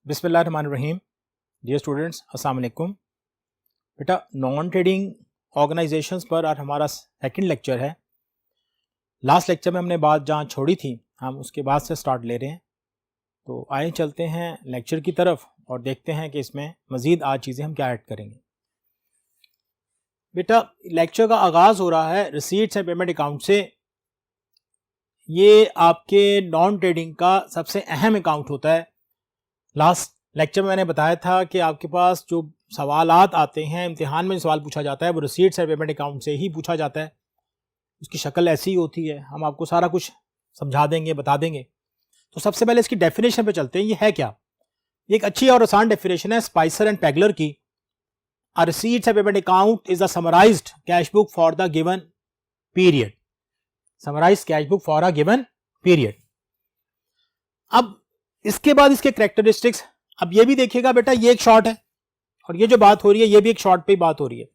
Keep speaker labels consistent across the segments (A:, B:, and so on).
A: बिस्मिल्लाहिर्रहमानिर्रहीम। Dear students, अस्सलाम वालेकुम। बेटा, नॉन ट्रेडिंग ऑर्गेनाइजेशंस पर आज हमारा सेकंड लेक्चर है। लास्ट लेक्चर में हमने बात जहाँ छोड़ी थी हम उसके बाद से स्टार्ट ले रहे हैं। तो आइए चलते हैं लेक्चर की तरफ और देखते हैं कि इसमें मज़ीद आज चीज़ें हम क्या ऐड करेंगे। बेटा, लेक्चर का आगाज़ हो रहा है रिसीट्स एंड पेमेंट अकाउंट से। ये आपके नॉन ट्रेडिंग का सबसे अहम अकाउंट होता है। लास्ट लेक्चर में मैंने बताया था कि आपके पास जो सवालात आते हैं, इम्तिहान में सवाल पूछा जाता है, वो रिसीट्स एंड पेमेंट अकाउंट से ही पूछा जाता है। उसकी शक्ल ऐसी ही होती है, हम आपको सारा कुछ समझा देंगे, बता देंगे। तो सबसे पहले इसकी डेफिनेशन पे चलते हैं। ये है क्या? एक अच्छी और आसान डेफिनेशन है स्पाइसर एंड पैगलर की। A receipts and payment account is a summarized cash book for the given period. Summarized cash book for a given period. अब इसके बाद इसके कैरेक्टरिस्टिक्स, अब ये भी देखिएगा बेटा, ये एक शॉर्ट है और ये जो बात हो रही है ये भी एक शॉर्ट पे ही बात हो रही है।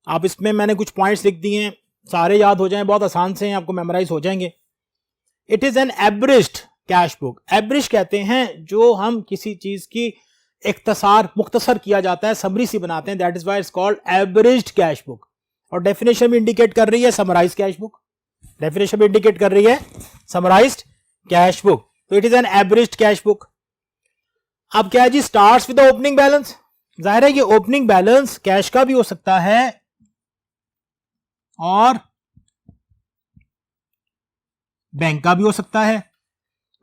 A: आप इसमें मैंने कुछ पॉइंट्स लिख दिए हैं, सारे याद हो जाएं, बहुत आसान से हैं, आपको मेमोराइज हो जाएंगे। It is an abridged cash book. Abridge कहते हैं जो हम किसी चीज की इख्तसार, मुख्तसर किया जाता है, समरी सी बनाते हैं, that is why it's called abridged cash book. और डेफिनेशन भी इंडिकेट कर रही है समराइज्ड कैश बुक। डेफिनेशन भी इंडिकेट कर रही है समराइज्ड कैश बुक। तो it is an averaged cash book. अब क्या है जी? Starts with the opening balance. जाहिर है ये ओपनिंग बैलेंस कैश का भी हो सकता है और बैंक का भी हो सकता है,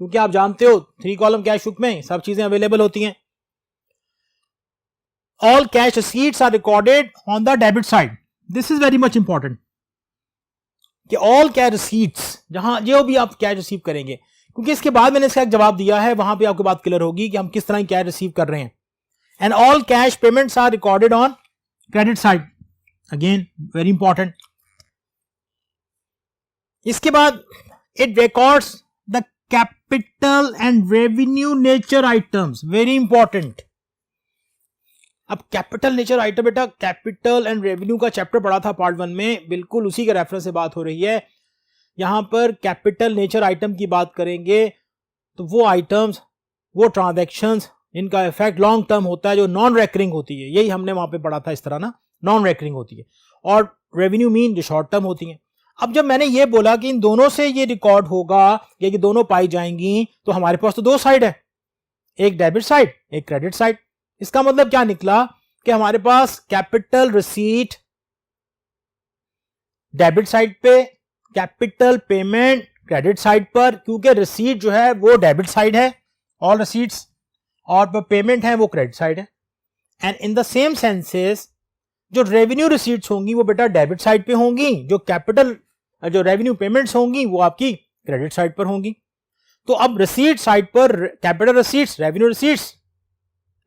A: क्योंकि आप जानते हो 3 कॉलम कैश बुक में सब चीजें अवेलेबल होती हैं। All cash receipts are recorded on the debit side. This is very much important कि ऑल कैश रिसीट्स, जहां जो भी आप कैश रिसीव करेंगे, क्योंकि इसके बाद मैंने इसका एक जवाब दिया है, वहां पे आपको बात क्लियर होगी कि हम किस तरह की कैश रिसीव कर रहे हैं। And all cash payments are recorded on credit side. Again very important. इसके बाद it records the capital and revenue nature items. Very important. अब कैपिटल नेचर आइटम, बेटा कैपिटल एंड रेवेन्यू का चैप्टर पढ़ा था पार्ट 1 में, बिल्कुल उसी के रेफरेंस से बात हो रही है। यहां पर कैपिटल नेचर आइटम की बात करेंगे तो वो आइटम्स, वो ट्रांजैक्शंस, इनका इफेक्ट लॉन्ग टर्म होता है, जो नॉन रेकरिंग होती है। यही हमने वहां पे पढ़ा था, इस तरह ना, नॉन रेकरिंग होती है। और रेवेन्यू मीन जो शॉर्ट टर्म होती है। अब जब मैंने ये बोला कि इन दोनों से ये रिकॉर्ड होगा या ये दोनों पाई जाएंगी, तो हमारे पास तो 2 साइड है, एक डेबिट साइड, एक क्रेडिट साइड। इसका मतलब क्या निकला कि हमारे पास कैपिटल रिसीट डेबिट साइड पे, कैपिटल पेमेंट क्रेडिट साइड पर, क्योंकि रिसीट जो है वो डेबिट साइड है, ऑल रिसीट्स, और पेमेंट है वो क्रेडिट साइड है। And in the same senses जो रेवेन्यू रिसीट्स होंगी वो बेटा डेबिट साइड पे होंगी, जो रेवेन्यू पेमेंट्स होंगी वो आपकी क्रेडिट साइड पर होंगी। तो अब रिसीट साइड पर capital receipts, revenue receipts,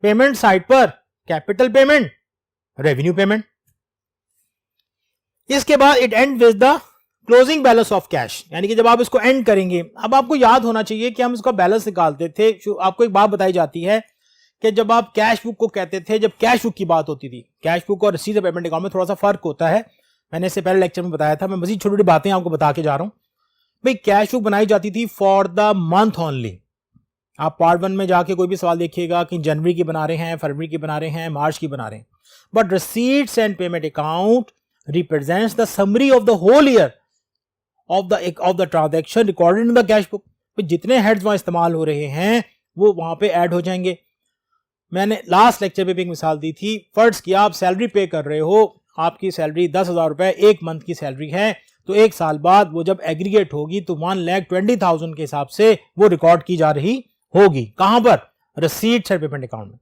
A: payment side पर कैपिटल पेमेंट, रेवेन्यू पेमेंट। इसके बाद it and with the closing balance of cash, यानी कि जब आप इसको एंड करेंगे। अब आपको याद होना चाहिए कि हम इसका बैलेंस निकालते थे। आपको एक बात बताई जाती है कि जब आप कैश बुक को कहते थे, जब कैश बुक की बात होती थी, कैश बुक और रिसीट पेमेंट अकाउंट में थोड़ा सा फर्क होता है। मैंने इससे पहले लेक्चर में बताया था, मैं मजीद छोटी छोटी बातें आपको बता के जा रहा हूं। भाई कैश बुक बनाई जाती थी फॉर द मंथ ओनली। आप पार्ट 1 में जाके कोई भी सवाल देखिएगा कि जनवरी की बना रहे हैं, फरवरी की बना रहे हैं, मार्च की बना रहे हैं। But receipts and payment account represents the summary of the whole year of the transaction recorded in the cash book. जितने हेड्स वहां इस्तेमाल हो रहे हैं वो वहां पे ऐड हो जाएंगे। मैंने लास्ट लेक्चर में भी एक मिसाल दी थी। फर्ज किया आप सैलरी पे कर रहे हो, आपकी सैलरी 10,000 रुपए एक मंथ की सैलरी है, तो 1 साल बाद वो जब एग्रीगेट होगी तो 1,20,000 के हिसाब से वो रिकॉर्ड की जा रही होगी। कहां पर? रिसीट्स एंड पेमेंट अकाउंट में।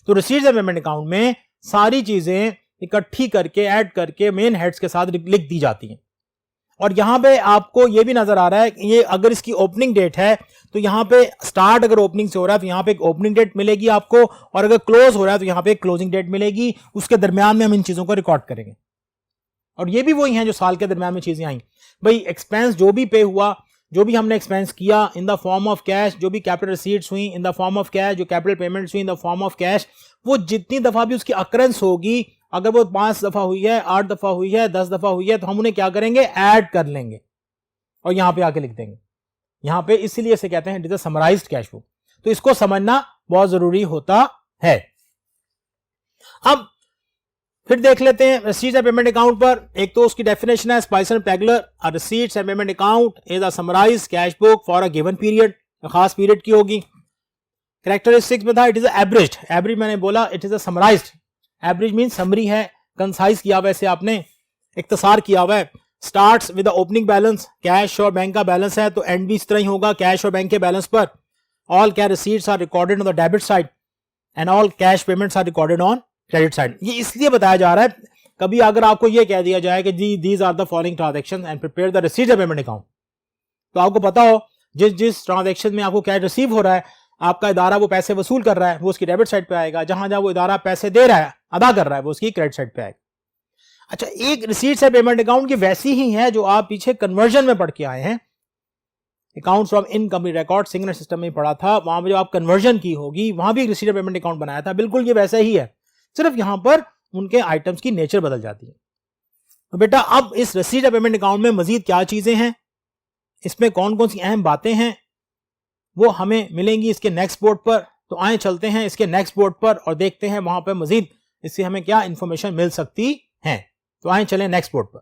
A: तो रिसीट्स एंड पेमेंट अकाउंट में सारी चीजें इकट्ठी करके, ऐड करके मेन हेड्स के साथ लिख दी जाती हैं। और यहां पे आपको ये भी नजर आ रहा है कि ये अगर इसकी ओपनिंग डेट है तो यहां पे स्टार्ट अगर ओपनिंग से हो रहा है तो यहां पे एक ओपनिंग डेट मिलेगी आपको, और अगर क्लोज हो रहा है तो यहां पे एक क्लोजिंग डेट मिलेगी। उसके दरमियान में हम इन चीजों को रिकॉर्ड करेंगे। और ये भी वही हैं जो साल के दरमियान में चीजें आई। भाई एक्सपेंस जो भी पे हुआ, जो भी हमने एक्सपेंस किया in the form of cash, जो भी कैपिटल रिसीट्स हुई in the form of cash, जो कैपिटल पेमेंट्स हुई in the form of cash, वो जितनी दफा भी उसकी अकरेंस होगी, अगर वो 5 दफा हुई है, 8 दफा हुई है, 10 दफा हुई है, तो हम उन्हें क्या करेंगे? ऐड कर लेंगे और यहां पे आके लिख देंगे। यहां पे इसीलिए इसे कहते हैं it is a summarized cash book. तो इसको समझना बहुत जरूरी होता है। अब फिर देख लेते हैं रिसीट्स एंड पेमेंट अकाउंट पर। एक तो उसकी डेफिनेशन है Spicer Pegler, a receipts and payment account is a summarized cash book for a given period, खास पीरियड की होगी। कैरेक्टरिस्टिक्स में था इट इज एवरेज, एवरेज मैंने बोला it is a summarised, average mean summary है, कंसाइज किया हुआ है, आपने इख्तिसार किया हुआ है। Starts with the opening balance, cash और बैंक का बैलेंस है तो एंड भी इस तरह ही होगा, कैश और बैंक के बैलेंस पर। All cash receipts are recorded on the debit side and all cash payments are recorded on credit side. ये इसलिए बताया जा रहा है, कभी अगर आपको ये कह दिया जाए कि जी these are the following transactions and prepare the receipts and payment account, तो आपको पता हो जिस जिस ट्रांजैक्शन में आपको कैश रिसीव हो रहा है, आपका इदारा वो पैसे वसूल कर रहा है, वो उसकी डेबिट साइड पे आएगा। जहां जहां वो इदारा पैसे दे रहा है, अदा कर रहा है, वो उसकी क्रेडिट साइड पे आएगा। अच्छा, एक रिसीट्स एंड पेमेंट अकाउंट की वैसी ही है जो आप पीछे कन्वर्जन में पढ़ के आए हैं, accounts from income record signal system में पढ़ा था, वहां पर जो आप कन्वर्जन की होगी वहां भी रिसीट एंड पेमेंट अकाउंट बनाया था, बिल्कुल ये वैसा ही है, सिर्फ यहां पर उनके आइटम्स की नेचर बदल जाती है। तो बेटा अब इस रिसीट एंड पेमेंट अकाउंट में मजीद क्या चीजें हैं, इसमें कौन कौन सी अहम बातें हैं, वो हमें मिलेंगी इसके नेक्स्ट बोर्ड पर। तो आए चलते हैं इसके नेक्स्ट बोर्ड पर और देखते हैं वहां पर मजीद इससे हमें क्या इंफॉर्मेशन मिल सकती है। तो आए चलें नेक्स्ट बोर्ड पर।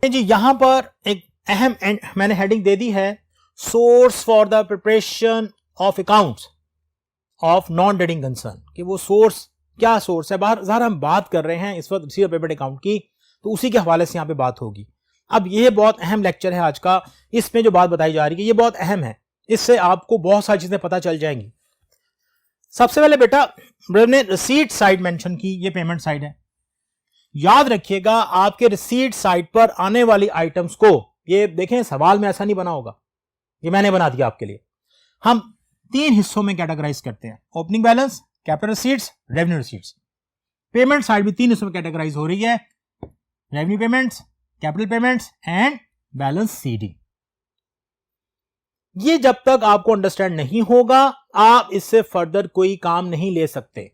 A: जी यहां पर एक अहम मैंने हेडिंग दे दी है, source for the preparation of accounts of non trading concern, कि वो सोर्स क्या सोर्स है। बाहर हम बात कर रहे हैं इस वक्त रिसीट एंड पेमेंट अकाउंट की, तो उसी के हवाले से यहां पे बात होगी। अब ये बहुत अहम लेक्चर है आज का, इसमें जो बात बताई जा रही है ये बहुत अहम है, इससे आपको बहुत सारी चीजें पता चल जाएंगी। सबसे पहले बेटा ने रिसीट साइड मेंशन की, ये पेमेंट साइड है। याद रखिएगा आपके रिसीट साइड पर आने वाली आइटम्स को, ये देखें सवाल में ऐसा नहीं बना होगा, ये मैंने बना दिया आपके लिए। हम 3 हिस्सों में कैटेगराइज करते हैं, opening balance, capital receipts, revenue receipts. Payment side भी 3 हिस्सों में कैटेगराइज हो रही है, revenue payments, capital payments and balance CD. ये जब तक आपको अंडरस्टैंड नहीं होगा आप इससे फर्दर कोई काम नहीं ले सकते।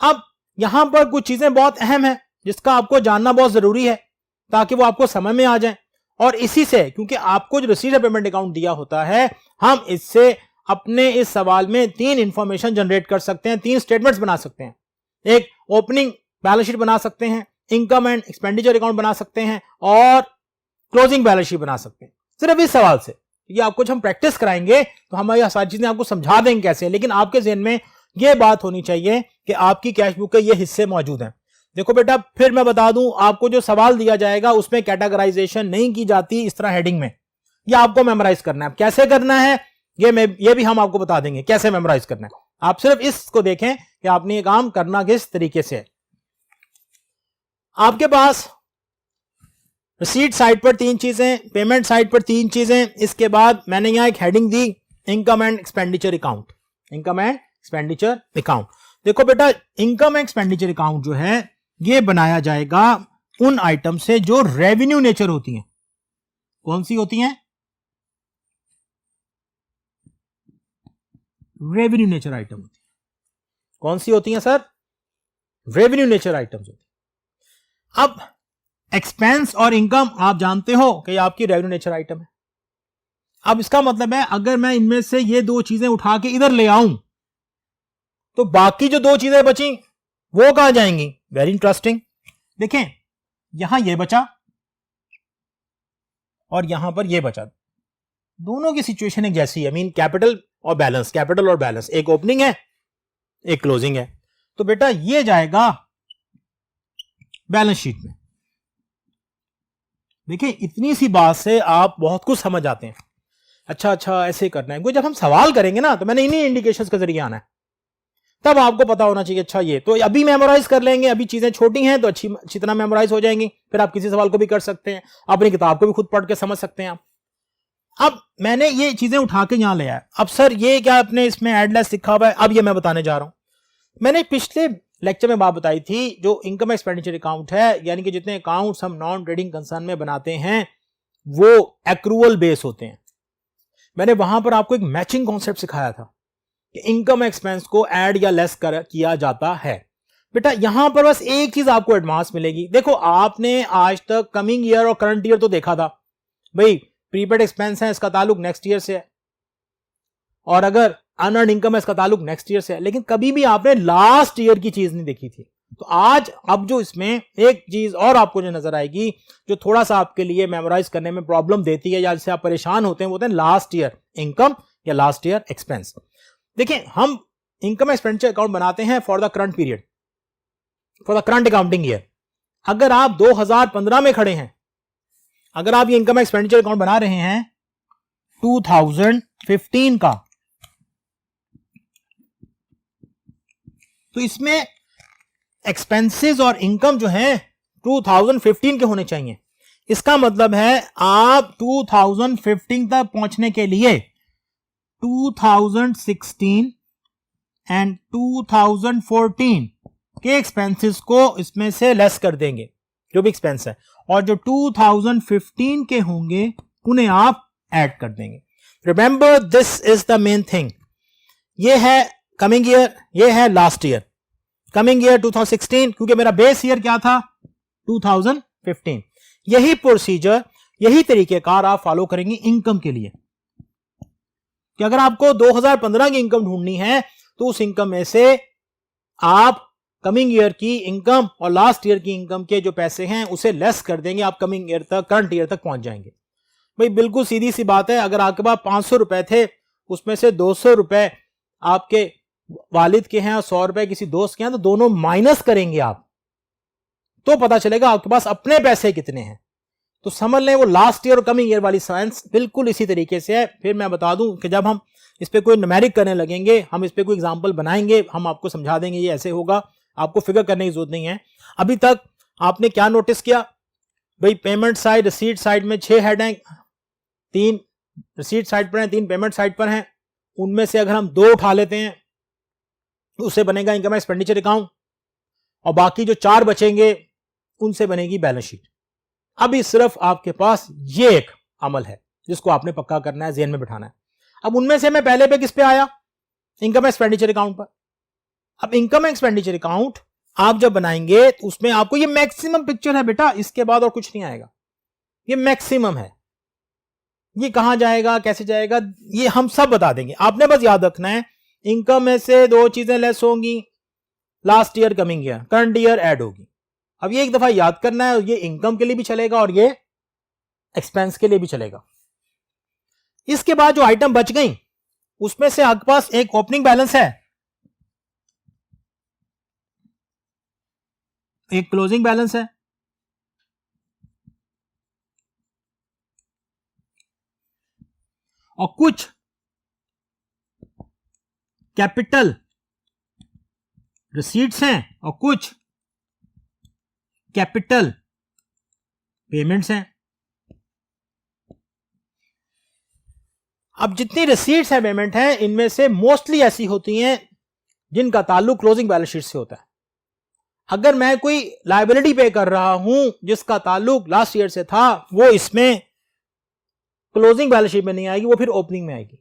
A: अब यहां पर कुछ चीजें बहुत अहम है जिसका आपको जानना बहुत जरूरी है ताकि वो आपको समझ में आ जाए, और इसी से क्योंकि आपको जो रिसीट पेमेंट अकाउंट दिया होता है, हम इससे अपने इस सवाल में 3 इंफॉर्मेशन जनरेट कर सकते हैं, 3 स्टेटमेंट्स बना सकते हैं। एक ओपनिंग बैलेंस शीट बना सकते हैं, इनकम एंड एक्सपेंडिचर अकाउंट बना सकते हैं और क्लोजिंग बैलेंस शीट बना सकते हैं, सिर्फ इस सवाल से। ये आपको जब हम प्रैक्टिस कराएंगे तो हम ये सारी चीजें आपको समझा देंगे कैसे, लेकिन आपके ज़हन में ये बात होनी चाहिए कि आपकी कैश बुक के ये हिस्से मौजूद हैं। देखो बेटा फिर मैं बता दूं, आपको जो सवाल दिया जाएगा उसमें कैटेगराइजेशन नहीं की जाती इस तरह हेडिंग में, ये आपको मेमोराइज करना है। कैसे करना है ये भी हम आपको बता देंगे कैसे मेमोराइज करना है। आप सिर्फ इसको देखें कि आपने ये काम करना किस तरीके से है। आपके पास रिसीट साइड पर 3 चीजें, पेमेंट साइड पर 3 चीजें, इसके बाद मैंने यहां एक heading the income and expenditure account, income and expenditure account. देखो बेटा इनकम एंड एक्सपेंडिचर अकाउंट जो है ये बनाया जाएगा उन आइटम से जो रेवेन्यू नेचर होती हैं। कौन सी होती हैं? रेवेन्यू नेचर आइटम होती है। कौन सी होती हैं सर? रेवेन्यू नेचर आइटम्स होती है। अब एक्सपेंस और इनकम आप जानते हो कि आपकी रेवेन्यू नेचर आइटम है। अब इसका मतलब है अगर मैं इनमें से ये 2 चीजें उठा के इधर ले आऊं तो बाकी जो 2 चीजें बची वो कहां जाएंगी? Very interesting. देखें यहां ये बचा और यहां पर ये बचा, दोनों की सिचुएशन एक जैसी है, मीन कैपिटल और बैलेंस, कैपिटल और बैलेंस, एक ओपनिंग है एक क्लोजिंग है। तो बेटा ये जाएगा बैलेंस शीट में। देखिए इतनी सी बात से आप बहुत कुछ समझ आते हैं। अच्छा ऐसे करना है। जब हम सवाल करेंगे ना तो मैंने इन्हीं इंडिकेशंस के जरिए आना है, तब आपको पता होना चाहिए। अच्छा ये तो अभी मेमोराइज कर लेंगे, अभी चीजें छोटी हैं तो अच्छी तरह मेमोराइज हो जाएंगी, फिर आप किसी सवाल को भी कर सकते हैं, अपनी किताब को भी खुद पढ़ के समझ सकते हैं आप। अब मैंने ये चीजें उठा के यहां ले आया। अब सर ये क्या आपने इसमें एड लेस लिखा हुआ है? अब ये मैं बताने जा रहा हूं। मैंने पिछले लेक्चर में बात बताई थी, जो इनकम एक्सपेंडिचर अकाउंट है, यानी कि जितने अकाउंट्स हम नॉन ट्रेडिंग कंसर्न में बनाते हैं वो एक्रूअल बेस होते हैं। मैंने वहां पर आपको एक मैचिंग कॉन्सेप्ट सिखाया था कि इनकम एक्सपेंस को ऐड या लेस किया जाता है। बेटा यहां पर बस एक चीज आपको एडवांस मिलेगी। देखो आपने आज तक कमिंग ईयर और करंट ईयर तो देखा था, भाई प्रीपेड एक्सपेंस है, इसका ताल्लुक नेक्स्ट ईयर से है, और अगर अनअर्न्ड इनकम है इसका ताल्लुक नेक्स्ट ईयर से है, लेकिन कभी भी आपने लास्ट ईयर की चीज नहीं देखी थी। तो आज अब जो इसमें एक चीज और आपको जो नजर आएगी, जो थोड़ा सा आपके लिए मेमोराइज करने में प्रॉब्लम देती है या जिससे आप परेशान होते हैं, वो होते हैं लास्ट ईयर इनकम या लास्ट ईयर एक्सपेंस। देखिए, हम इनकम एक्सपेंडिचर अकाउंट बनाते हैं for the current period, for the current accounting year. अगर आप 2015 में खड़े हैं, अगर आप ये इनकम एक्सपेंडिचर अकाउंट बना रहे हैं 2015 का, तो इसमें एक्सपेंसेस और इनकम जो है 2015 के होने चाहिए। इसका मतलब है आप 2015 तक पहुंचने के लिए 2016 एंड 2014 के एक्सपेंसेस को इसमें से लेस कर देंगे, जो भी एक्सपेंस है, और जो 2015 के होंगे उन्हें आप ऐड कर देंगे। Remember, this is the main thing. ये है कमिंग ईयर, ये है लास्ट ईयर। कमिंग ईयर 2016, क्योंकि मेरा बेस ईयर क्या था 2015। यही प्रोसीजर, यही तरीकेकार आप फॉलो करेंगे इनकम के लिए, कि अगर आपको 2015 की इनकम ढूंढनी है तो उस इनकम में से आप कमिंग ईयर की इनकम और लास्ट ईयर की इनकम के जो पैसे हैं उसे लेस कर देंगे, आप कमिंग ईयर तक, करंट ईयर तक पहुंच जाएंगे। भाई बिल्कुल सीधी सी बात है, अगर आपके पास 500 रुपए थे, उसमें से 200 रुपए आपके वालिद के हैं और 100 रुपए किसी दोस्त के हैं, तो दोनों माइनस करेंगे आप, तो पता चलेगा आपके पास अपने पैसे कितने हैं। तो समझ लें वो लास्ट ईयर और कमिंग ईयर वाली साइंस बिल्कुल इसी तरीके से है। फिर मैं बता दूं कि जब हम इस पे कोई न्यूमेरिक करने लगेंगे, हम इस पे कोई एग्जांपल बनाएंगे, हम आपको समझा देंगे ये ऐसे होगा, आपको फिगर करने की जरूरत नहीं है। अभी तक आपने क्या नोटिस किया भाई, पेमेंट साइड, रिसीट साइड में 6 हेड हैं, 3 रिसीट साइड पर हैं, 3 पेमेंट साइड पर हैं। उनमें से अगर हम 2 उठा लेते हैं उससे बनेगा इनकम एक्सपेंडिचर अकाउंट, और बाकी जो 4 बचेंगे उनसे बनेगी बैलेंस शीट। अभी सिर्फ आपके पास ये एक अमल है जिसको आपने पक्का करना है, ज़हन में बिठाना है। अब उनमें से मैं पहले पे किस पे आया, इनकम एक्सपेंडिचर अकाउंट पर। अब इनकम एक्सपेंडिचर अकाउंट आप जब बनाएंगे तो उसमें आपको ये मैक्सिमम पिक्चर है बेटा, इसके बाद और कुछ नहीं आएगा, ये मैक्सिमम है। ये कहां जाएगा, कैसे जाएगा, ये हम सब बता देंगे। आपने बस याद रखना है इनकम में से 2 चीजें लेस होंगी, last year coming year, current year add होगी। अब ये एक दफा याद करना है, ये इनकम के लिए भी चलेगा और ये एक्सपेंस के लिए भी चलेगा। इसके बाद जो आइटम बच गई उसमें से आपके पास एक ओपनिंग बैलेंस है, एक क्लोजिंग बैलेंस है, और कुछ कैपिटल रिसीट्स हैं और कुछ कैपिटल पेमेंट्स हैं। अब जितनी रिसीट्स हैं, पेमेंट हैं, इनमें से मोस्टली ऐसी होती हैं जिनका ताल्लुक क्लोजिंग बैलेंस शीट से होता है। अगर मैं कोई लायबिलिटी पे कर रहा हूं जिसका ताल्लुक लास्ट ईयर से था, वो इसमें क्लोजिंग बैलेंस शीट में नहीं आएगी, वो फिर ओपनिंग में आएगी।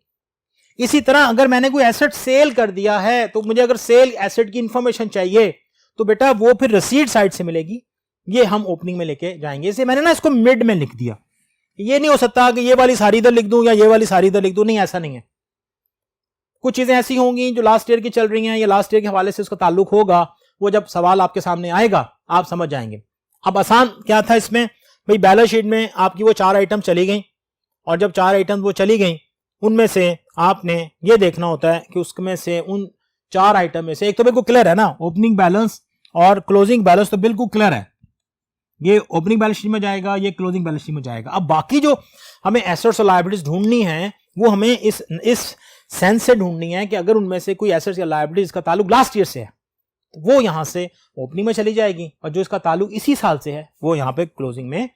A: इसी तरह अगर मैंने कोई एसेट सेल कर दिया है तो मुझे अगर सेल एसेट की इंफॉर्मेशन चाहिए तो बेटा वो फिर रिसीट साइड से मिलेगी, ये हम ओपनिंग में लेके जाएंगे। इसे मैंने ना इसको मिड में लिख दिया। ये नहीं हो सकता कि ये वाली सारी इधर लिख दूं या ये वाली सारी इधर लिख दूं, नहीं, ऐसा नहीं है। कुछ चीजें ऐसी होंगी जो लास्ट ईयर की चल रही हैं या लास्ट ईयर के हवाले से उसका ताल्लुक होगा, वो जब सवाल आपके सामने आएगा आप समझ जाएंगे। अब आसान क्या था इसमें, भाई बैलेंस शीट में आपकी वो 4 आइटम चली गई, और जब 4 आइटम वो चली गई उनमें से आपने ये देखना होता है कि उसमें से उन 4 आइटम में से एक तो बिल्कुल क्लियर है ना, ओपनिंग बैलेंस और क्लोजिंग बैलेंस तो बिल्कुल क्लियर है, ये ओपनिंग बैलेंस शीट में जाएगा, ये क्लोजिंग बैलेंस शीट में जाएगा। अब बाकी जो हमें एसेट्स और लायबिलिटीज ढूंढनी है वो हमें इस सेंस से ढूंढनी है कि अगर उनमें से कोई एसेट्स या लायबिलिटीज का ताल्लुक लास्ट ईयर से है तो वो यहां से ओपनिंग में चली जाएगी, और जो इसका ताल्लुक इसी साल से है वो यहां पे क्लोजिंग में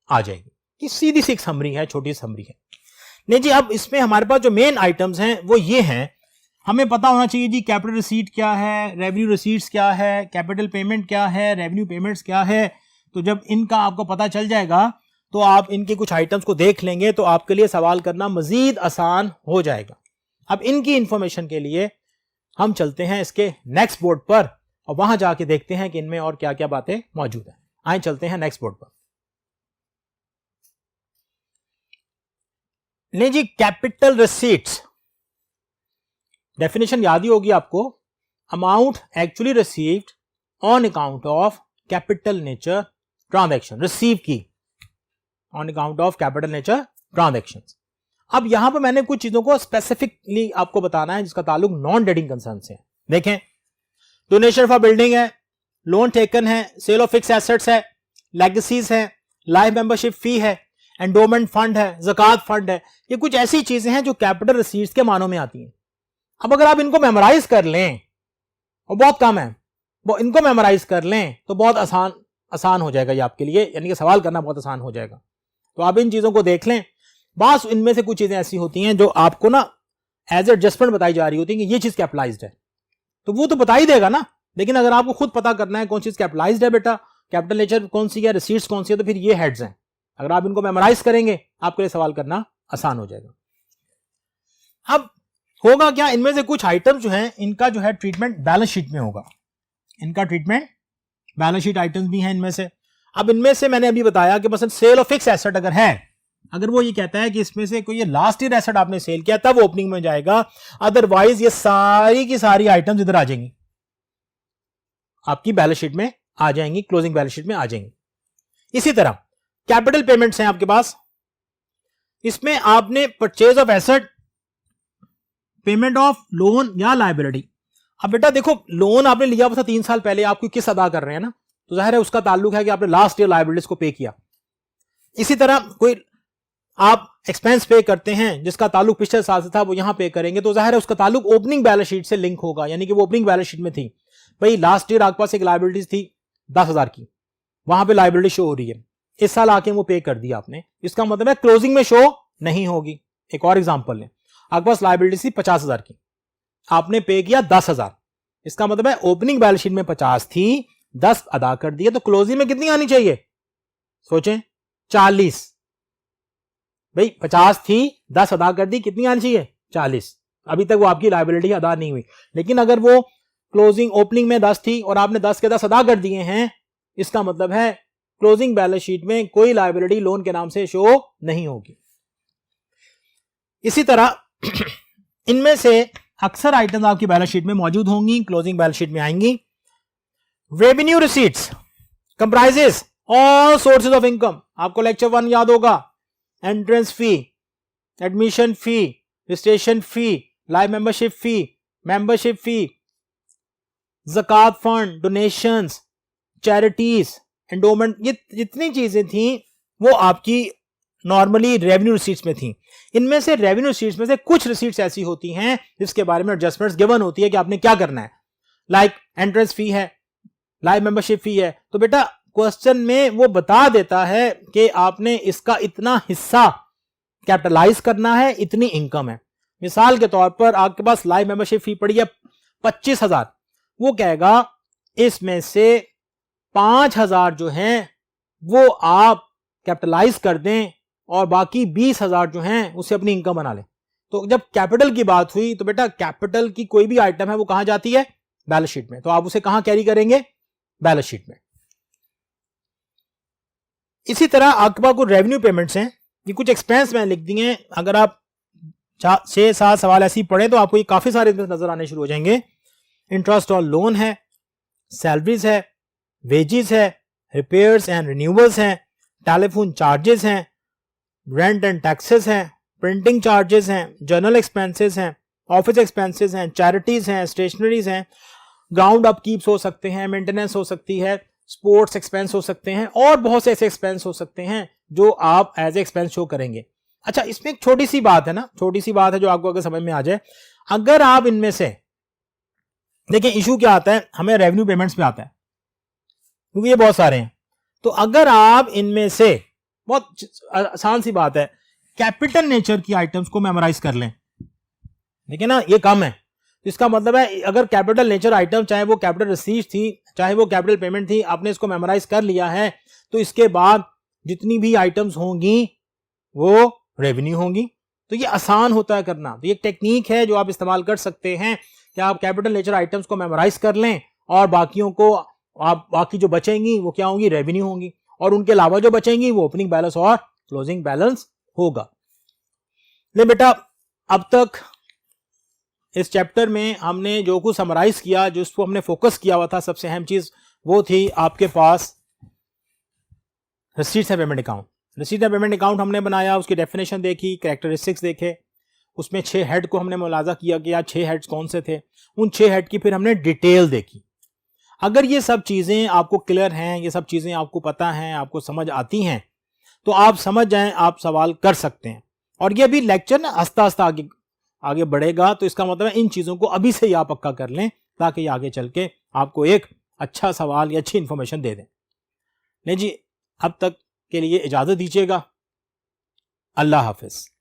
A: आ जाएगी। ये सीधी सी एक समरी है, छोटी समरी है। नहीं जी, अब इसमें हमारे पास जो मेन आइटम्स हैं वो ये हैं। हमें पता होना चाहिए जी कैपिटल रिसीट क्या है, रेवेन्यू रिसीट्स क्या है, कैपिटल पेमेंट क्या है, रेवेन्यू पेमेंट्स क्या है। तो जब इनका आपको पता चल जाएगा तो आप इनके कुछ आइटम्स को देख लेंगे तो आपके लिए सवाल करना मजीद आसान हो जाएगा। अब इनकी इंफॉर्मेशन के लिए हम चलते हैं इसके नेक्स्ट बोर्ड पर और वहां जाके देखते हैं कि इनमें और क्या क्या बातें मौजूद हैं। आइए चलते हैं नेक्स्ट बोर्ड पर। नहीं जी, कैपिटल रिसीट्स, डेफिनेशन याद ही होगी आपको, amount actually received on account of capital nature transaction, receive की on account of capital nature transaction. अब यहां पर मैंने कुछ चीजों को स्पेसिफिकली आपको बताना है जिसका ताल्लुक नॉन डेटिंग कंसर्न से। देखें, डोनेशन फॉर बिल्डिंग है, लोन टेकन है, सेल ऑफ फिक्स एसेट्स है, लेगेसीज है, लाइफ मेंबरशिप फी है, एंडोमेंट फंड है, ज़कात फंड है। ये कुछ ऐसी चीजें हैं जो कैपिटल रिसीट्स के मानों में आती हैं। अब अगर आप इनको मेमोराइज कर लें, और बहुत कम है, वो इनको मेमोराइज कर लें तो बहुत आसान हो जाएगा ये आपके लिए, यानी कि सवाल करना बहुत आसान हो जाएगा। तो आप इन चीजों को देख लें। बस इनमें से कुछ चीजें ऐसी होती हैं जो आपको ना एज एडजस्टमेंट बताई जा रही होती है कि ये चीज कैपिटलाइज्ड है, तो वो तो बता ही देगा ना। लेकिन अगर आपको खुद पता करना है कौन चीज कैपिटलाइज्ड है बेटा, कैपिटल नेचर कौन सी है, रिसीट्स कौन सी है, तो फिर ये हेड्स हैं। अगर आप इनको मेमोराइज करेंगे आपके लिए सवाल करना आसान हो जाएगा। अब होगा क्या, इनमें से कुछ आइटम जो हैं इनका जो है ट्रीटमेंट बैलेंस शीट में होगा। इनका ट्रीटमेंट बैलेंस शीट आइटम्स भी हैं इनमें से। अब इनमें से मैंने अभी बताया कि मसलन सेल ऑफ फिक्स एसेट अगर है, अगर वो ये कहता है कि इसमें से कोई ये लास्ट ईयर एसेट आपने सेल किया तब ओपनिंग में जाएगा, अदरवाइज ये सारी की सारी आइटम्स इधर आ जाएंगी, आपकी बैलेंस शीट में आ जाएंगी, क्लोजिंग बैलेंस शीट में आ जाएंगी। इसी तरह कैपिटल पेमेंट्स हैं आपके पास, इसमें आपने purchase of asset, payment of loan या लायबिलिटी। अब बेटा देखो, लोन आपने लिया था 3 साल पहले, आपको किस अदा कर रहे हैं ना, तो जाहिर है उसका ताल्लुक है कि आपने लास्ट ईयर लायबिलिटीज को पे किया। इसी तरह कोई आप एक्सपेंस पे करते हैं जिसका ताल्लुक पिछले साल से था, वो यहां पे करेंगे, तो जाहिर है उसका ताल्लुक ओपनिंग बैलेंस शीट से लिंक होगा, यानी कि वो ओपनिंग बैलेंस शीट में थी। भाई लास्ट ईयर आपके पास एक लायबिलिटीज थी 10,000 की, वहां पे लायबिलिटी शो हो रही है, इस साल आके वो पे कर दिया आपने, इसका मतलब है क्लोजिंग में शो नहीं होगी। एक और एग्जांपल लें, आपके पास लायबिलिटी थी 50,000 की, आपने पे किया 10,000, इसका मतलब है ओपनिंग बैलेंस शीट में 50 थी, 10 अदा कर दिए, तो क्लोजिंग में कितनी आनी चाहिए, सोचें 40। भाई 50 थी, 10 अदा कर दी, कितनी आनी चाहिए 40। अभी तक वो आपकी लायबिलिटी अदा नहीं हुई। लेकिन अगर वो क्लोजिंग ओपनिंग में 10 थी और आपने 10 के 10 अदा कर दिए हैं, इसका मतलब है क्लोजिंग बैलेंस शीट में कोई लायबिलिटी लोन के नाम से शो नहीं होगी। इसी तरह इनमें से अक्सर आइटम आपकी बैलेंस शीट में मौजूद होंगी, क्लोजिंग बैलेंस शीट में आएंगी। Revenue receipts comprises all sources of income, आपको लेक्चर 1 याद होगा, entrance fee, admission fee, registration fee, life membership fee, ज़कात फंड, डोनेशंस, चैरिटीज, एंडोमेंट, ये जितनी चीजें थी वो आपकी नॉर्मली रेवेन्यू रिसीट्स में थी। इनमें से रेवेन्यू रिसीट्स में से कुछ रिसीट्स ऐसी होती हैं जिसके बारे में एडजस्टमेंट्स गिवन होती है कि आपने क्या करना है, लाइक एंट्रेंस फी है, लाइफ मेंबरशिप फी है, तो बेटा क्वेश्चन में वो बता देता है कि आपने इसका इतना हिस्सा कैपिटलाइज करना है, इतनी इनकम है। मिसाल के तौर पर आपके पास लाइफ मेंबरशिप फी पड़ी है 25,000, वो कहेगा इसमें से 5,000 जो हैं वो आप कैपिटलाइज कर दें और बाकी 20,000 जो हैं उसे अपनी इनकम बना लें। तो जब कैपिटल की बात हुई तो बेटा कैपिटल की कोई भी आइटम है वो कहां जाती है, बैलेंस शीट में, तो आप उसे कहां कैरी करेंगे, बैलेंस शीट में। इसी तरह आपके पास कुछ रेवेन्यू पेमेंट्स हैं, ये कुछ एक्सपेंस मैंने लिख दिए हैं, अगर आप 6-7 सवाल ऐसे ही पढ़े तो आपको ये काफी सारे नजर आने शुरू हो जाएंगे। इंटरेस्ट और लोन है, सैलरीज है, वेजेस है, रिपेयर्स एंड रिन्यूअल्स हैं, टेलीफोन चार्जेस हैं, रेंट एंड टैक्सेस हैं, प्रिंटिंग चार्जेस हैं, जर्नल एक्सपेंसेस हैं, ऑफिस एक्सपेंसेस हैं, चैरिटीज हैं, स्टेशनरीज हैं, ग्राउंड अपकीप्स हो सकते हैं, मेंटेनेंस हो सकती है, स्पोर्ट्स एक्सपेंस हो सकते हैं, और बहुत से ऐसे एक्सपेंस हो सकते हैं जो आप एज ए एक्सपेंस शो करेंगे। अच्छा, इसमें एक छोटी सी बात है ना, छोटी सी बात है जो आपको अगर समझ में आ जाए, अगर आप इनमें से देखिए, इशू क्या आता है, हमें रेवेन्यू पेमेंट्स पे आता है क्योंकि ये बहुत सारे हैं। तो अगर आप इनमें से, बहुत आसान सी बात है, कैपिटल नेचर की आइटम्स को मेमोराइज कर लें, देखिए ना ये कम है, इसका मतलब है अगर कैपिटल नेचर आइटम, चाहे वो कैपिटल रिसीट थी चाहे वो कैपिटल पेमेंट थी, आपने इसको मेमोराइज कर लिया है, तो इसके बाद जितनी भी आइटम्स होंगी वो रेवेन्यू होंगी। तो ये आसान होता है करना, तो ये टेक्निक है जो आप इस्तेमाल कर सकते हैं कि आप कैपिटल नेचर आइटम्स को मेमोराइज कर लें और बाकियों को, आप बाकी जो बचेंगी वो क्या होंगी, रेवेन्यू होंगी, और उनके अलावा जो बचेंगी वो ओपनिंग बैलेंस और क्लोजिंग बैलेंस होगा। ले बेटा, अब तक इस चैप्टर में हमने जो कुछ समराइज किया, जो उसको हमने फोकस किया हुआ था, सबसे अहम चीज वो थी आपके पास receipts and payment account. Receipt and payment account हमने बनाया, उसकी डेफिनेशन देखी, कैरेक्टरिस्टिक्स देखे, उसमें 6 हेड को हमने मुलाजा किया कि यार 6 हेड्स कौन से थे, उन 6 हेड की फिर हमने डिटेल देखी। अगर ये सब चीजें आपको क्लियर हैं, ये सब चीजें आपको पता हैं, आपको समझ आती हैं, तो आप समझ जाएं, आप सवाल कर सकते हैं। और ये अभी लेक्चर ना आस्ता आस्ता आगे बढ़ेगा, तो इसका मतलब है इन चीजों को अभी से ही आप पक्का कर लें, ताकि आगे चल के आपको एक अच्छा सवाल या अच्छी इंफॉर्मेशन दे दें। नहीं जी, अब तक के लिए इजाजत दीजिएगा। अल्लाह हाफिज।